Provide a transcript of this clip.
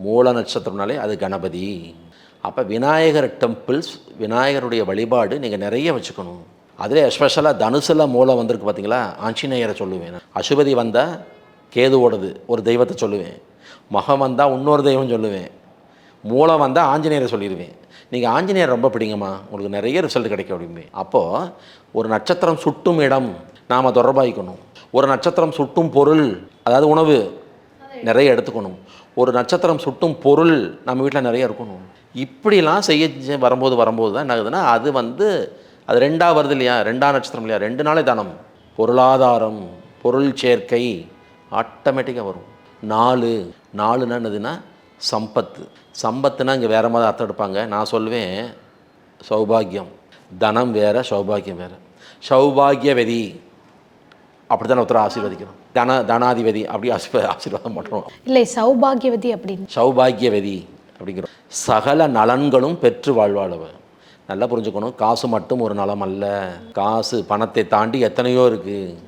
மூல நட்சத்திரம்னாலே அது கணபதி. அப்போ விநாயகர் டெம்பிள்ஸ், விநாயகருடைய வழிபாடு நீங்கள் நிறைய வச்சுக்கணும். அதில் எஸ்பெஷலாக தனுசில் மூலம் வந்திருக்கு பார்த்தீங்களா, ஆஞ்சநேயரை சொல்லுவேன். அசுபதி வந்தால் கேதுவோடது ஒரு தெய்வத்தை சொல்லுவேன். மகம் வந்தால் இன்னொரு தெய்வம் சொல்லுவேன். மூலம் வந்தால் ஆஞ்சநேயரை சொல்லிடுவேன். நீங்கள் ஆஞ்சநேயர் ரொம்ப பிடிங்கம்மா, உங்களுக்கு நிறைய ரிசல்ட் கிடைக்கும் அப்படிமே. அப்போது ஒரு நட்சத்திரம் சுட்டும் இடம் நாம் தொடர்பாகிக்கணும். ஒரு நட்சத்திரம் சுட்டும் பொருள், அதாவது உணவு நிறைய எடுத்துக்கணும். ஒரு நட்சத்திரம் சுட்டும் பொருள் நம்ம வீட்டில் நிறைய இருக்கணும். இப்படிலாம் செய்ய வரும்போது தான் என்ன ஆகுதுன்னா, அது ரெண்டாக வருது இல்லையா, ரெண்டாம் நட்சத்திரம் இல்லையா, 2 நாளே தனம், பொருளாதாரம், பொருள் சேர்க்கை ஆட்டோமேட்டிக்காக வரும். 4 என்னதுன்னா சம்பத்துனா இங்கே வேறு மாதிரி அர்த்தம் எடுப்பாங்க. நான் சொல்லுவேன் சௌபாகியம். தனம் வேறு, சௌபாகியம் வேறு. சௌபாகியவதி அப்படி தானே ஒருத்தர் ஆசீர்வதிக்கணும். தனாதிபதி அப்படி ஆசீர்வாதம் பண்ணுறோம். இல்லை, சௌபாகியவதி அப்படின்னு. சௌபாகியவதி அப்படிங்கிறோம். சகல நலன்களும் பெற்று வாழ்வாளவ. நல்லா புரிஞ்சுக்கணும், காசு மட்டும் ஒரு நலம் அல்ல. காசு பணத்தை தாண்டி எத்தனையோ இருக்குது.